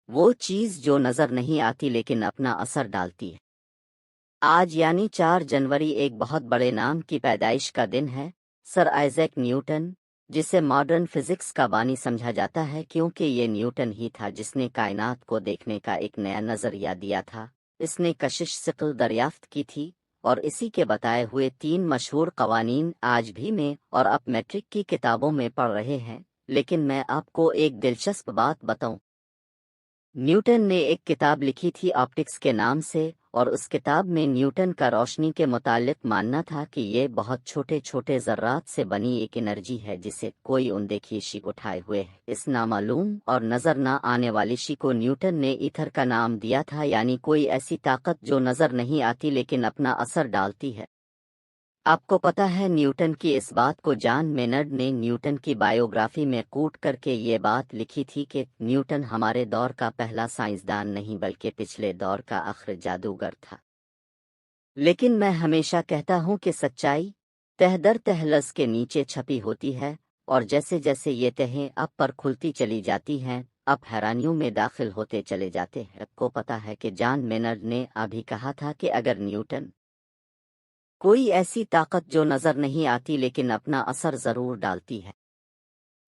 وہ چیز جو نظر نہیں آتی لیکن اپنا اثر ڈالتی ہے۔ آج یعنی 4 جنوری ایک بہت بڑے نام کی پیدائش کا دن ہے، سر آئزیک نیوٹن، جسے ماڈرن فزکس کا بانی سمجھا جاتا ہے کیونکہ یہ نیوٹن ہی تھا جس نے کائنات کو دیکھنے کا ایک نیا نظریہ دیا تھا۔ اس نے کشش ثقل دریافت کی تھی اور اسی کے بتائے ہوئے 3 مشہور قوانین آج بھی میں اور اب میٹرک کی کتابوں میں پڑھ رہے ہیں، لیکن میں آپ کو ایک دلچسپ بات بتاؤں۔ نیوٹن نے ایک کتاب لکھی تھی آپٹکس کے نام سے، اور اس کتاب میں نیوٹن کا روشنی کے متعلق ماننا تھا کہ یہ بہت چھوٹے چھوٹے ذرات سے بنی ایک انرجی ہے جسے کوئی اندیکھی شے اٹھائے ہوئے ہے۔ اس نامعلوم اور نظر نہ آنے والی شے کو نیوٹن نے ایتھر کا نام دیا تھا، یعنی کوئی ایسی طاقت جو نظر نہیں آتی لیکن اپنا اثر ڈالتی ہے۔ آپ کو پتہ ہے نیوٹن کی اس بات کو جان مینرڈ نے نیوٹن کی بائیوگرافی میں کوٹ کر کے یہ بات لکھی تھی کہ نیوٹن ہمارے دور کا پہلا سائنسدان نہیں بلکہ پچھلے دور کا آخر جادوگر تھا۔ لیکن میں ہمیشہ کہتا ہوں کہ سچائی تہ در تہ لفظ کے نیچے چھپی ہوتی ہے، اور جیسے جیسے یہ تہیں اب پر کھلتی چلی جاتی ہیں، اب حیرانیوں میں داخل ہوتے چلے جاتے ہیں۔ آپ کو پتہ ہے کہ جان مینرڈ نے ابھی کہا تھا کہ اگر نیوٹن کوئی ایسی طاقت جو نظر نہیں آتی لیکن اپنا اثر ضرور ڈالتی ہے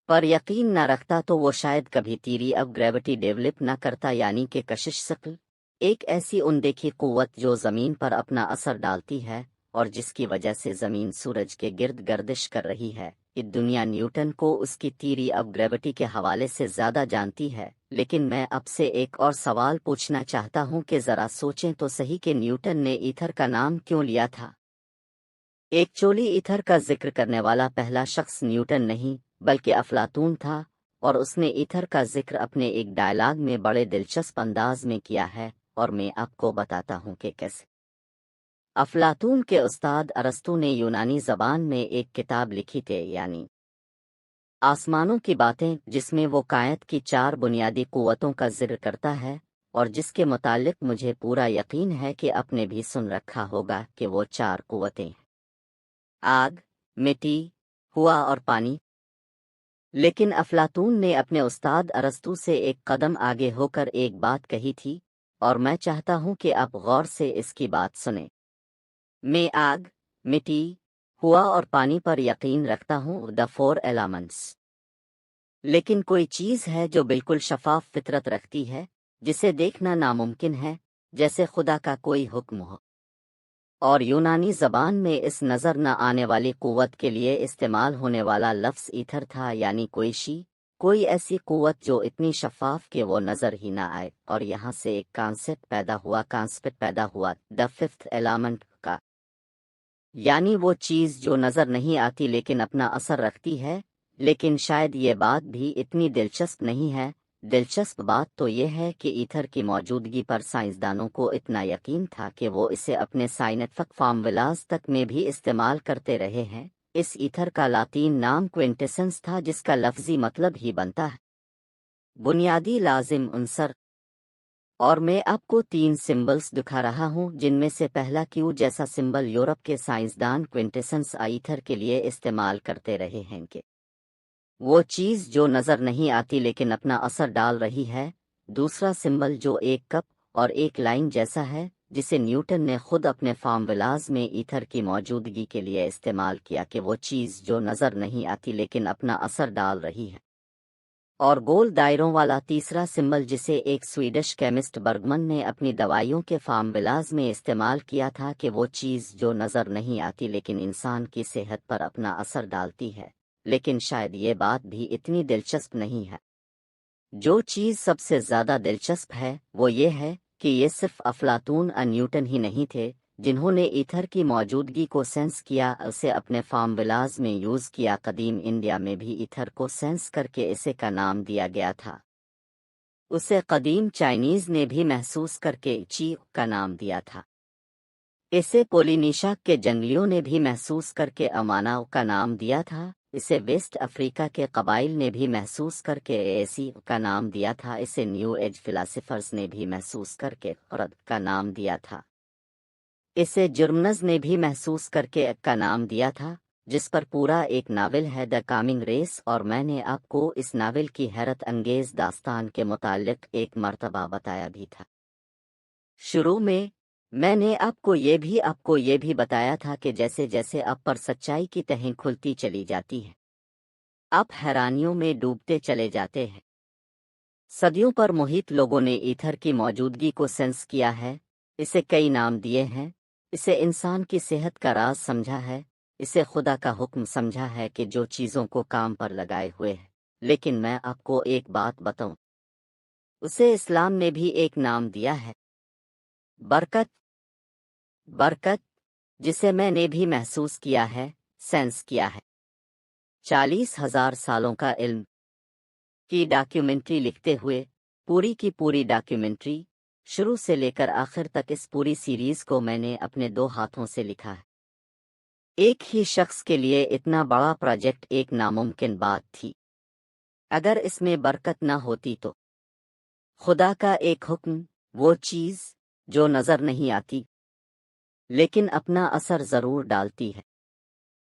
پر یقین نہ رکھتا تو وہ شاید کبھی تیری اب گریوٹی ڈیولپ نہ کرتا، یعنی کہ کشش ثقل، ایک ایسی اندیکھی قوت جو زمین پر اپنا اثر ڈالتی ہے اور جس کی وجہ سے زمین سورج کے گرد گردش کر رہی ہے۔ یہ دنیا نیوٹن کو اس کی تیری اب گریوٹی کے حوالے سے زیادہ جانتی ہے، لیکن میں اب سے ایک اور سوال پوچھنا چاہتا ہوں کہ ذرا سوچیں تو صحیح کہ نیوٹن نے ایتھر کا نام کیوں لیا تھا؟ ایکچولی ایتھر کا ذکر کرنے والا پہلا شخص نیوٹن نہیں بلکہ افلاطون تھا، اور اس نے ایتھر کا ذکر اپنے ایک ڈائلاگ میں بڑے دلچسپ انداز میں کیا ہے، اور میں آپ کو بتاتا ہوں کہ کیسے۔ افلاطون کے استاد ارسطو نے یونانی زبان میں ایک کتاب لکھی تھی، یعنی آسمانوں کی باتیں، جس میں وہ کائنات کی 4 بنیادی قوتوں کا ذکر کرتا ہے، اور جس کے متعلق مجھے پورا یقین ہے کہ آپ نے بھی سن رکھا ہوگا کہ وہ 4 قوتیں ہیں: آگ، مٹی، ہوا اور پانی۔ لیکن افلاطون نے اپنے استاد ارسطو سے ایک قدم آگے ہو کر ایک بات کہی تھی، اور میں چاہتا ہوں کہ آپ غور سے اس کی بات سنیں۔ میں آگ، مٹی، ہوا اور پانی پر یقین رکھتا ہوں، the 4 elements۔ لیکن کوئی چیز ہے جو بالکل شفاف فطرت رکھتی ہے، جسے دیکھنا ناممکن ہے، جیسے خدا کا کوئی حکم ہو۔ اور یونانی زبان میں اس نظر نہ آنے والی قوت کے لیے استعمال ہونے والا لفظ ایتھر تھا، یعنی کوئی شی، کوئی ایسی قوت جو اتنی شفاف کہ وہ نظر ہی نہ آئے، اور یہاں سے ایک کانسیپٹ پیدا ہوا the 5th element کا، یعنی وہ چیز جو نظر نہیں آتی لیکن اپنا اثر رکھتی ہے۔ لیکن شاید یہ بات بھی اتنی دلچسپ نہیں ہے۔ دلچسپ بات تو یہ ہے کہ ایتھر کی موجودگی پر سائنسدانوں کو اتنا یقین تھا کہ وہ اسے اپنے سائنٹیفک فارمولاز تک میں بھی استعمال کرتے رہے ہیں۔ اس ایتھر کا لاطین نام کوئنٹیسنس تھا، جس کا لفظی مطلب ہی بنتا ہے بنیادی لازم عنصر۔ اور میں آپ کو 3 سمبلز دکھا رہا ہوں، جن میں سے پہلا کیو جیسا سمبل یورپ کے سائنسدان کوئنٹیسنس ایتھر کے لیے استعمال کرتے رہے ہیں کہ وہ چیز جو نظر نہیں آتی لیکن اپنا اثر ڈال رہی ہے۔ دوسرا سمبل جو ایک کپ اور ایک لائن جیسا ہے، جسے نیوٹن نے خود اپنے فارمولاز میں ایتھر کی موجودگی کے لیے استعمال کیا کہ وہ چیز جو نظر نہیں آتی لیکن اپنا اثر ڈال رہی ہے۔ اور گول دائروں والا تیسرا سمبل جسے ایک سویڈش کیمسٹ برگمن نے اپنی دوائیوں کے فارمولاز میں استعمال کیا تھا کہ وہ چیز جو نظر نہیں آتی لیکن انسان کی صحت پر اپنا اثر ڈالتی ہے۔ لیکن شاید یہ بات بھی اتنی دلچسپ نہیں ہے۔ جو چیز سب سے زیادہ دلچسپ ہے وہ یہ ہے کہ یہ صرف افلاطون اور نیوٹن ہی نہیں تھے جنہوں نے ایتھر کی موجودگی کو سینس کیا، اسے اپنے فارمولاز میں یوز کیا۔ قدیم انڈیا میں بھی ایتھر کو سینس کر کے اسے کا نام دیا گیا تھا۔ اسے قدیم چائنیز نے بھی محسوس کر کے چی کا نام دیا تھا۔ اسے پولینیشیا کے جنگلیوں نے بھی محسوس کر کے امانا کا نام دیا تھا۔ اسے ویسٹ افریقہ کے قبائل نے بھی محسوس کر کے ایسی کا نام دیا تھا۔ اسے نیو ایج فلاسفرز نے بھی محسوس کر کے قرد کا نام دیا تھا۔ اسے جرمنز نے بھی محسوس کر کے کا نام دیا تھا۔ جس پر پورا ایک ناول ہے دا کامنگ ریس، اور میں نے آپ کو اس ناول کی حیرت انگیز داستان کے متعلق ایک مرتبہ بتایا بھی تھا۔ شروع میں نے آپ کو یہ بھی بتایا تھا کہ جیسے جیسے آپ پر سچائی کی تہیں کھلتی چلی جاتی ہیں، آپ حیرانیوں میں ڈوبتے چلے جاتے ہیں۔ صدیوں پر محیط لوگوں نے ایتھر کی موجودگی کو سینس کیا ہے، اسے کئی نام دیے ہیں، اسے انسان کی صحت کا راز سمجھا ہے، اسے خدا کا حکم سمجھا ہے کہ جو چیزوں کو کام پر لگائے ہوئے ہے۔ لیکن میں آپ کو ایک بات بتاؤں، اسے اسلام نے بھی ایک نام دیا ہے، برکت۔ برکت جسے میں نے بھی محسوس کیا ہے، سینس کیا ہے۔ 40,000 سالوں کا علم کی ڈاکیومنٹری لکھتے ہوئے، پوری کی پوری ڈاکیومنٹری شروع سے لے کر آخر تک اس پوری سیریز کو میں نے اپنے 2 ہاتھوں سے لکھا ہے۔ ایک ہی شخص کے لیے اتنا بڑا پروجیکٹ ایک ناممکن بات تھی۔ اگر اس میں برکت نہ ہوتی تو خدا کا ایک حکم، وہ چیز جو نظر نہیں آتی لیکن اپنا اثر ضرور ڈالتی ہے۔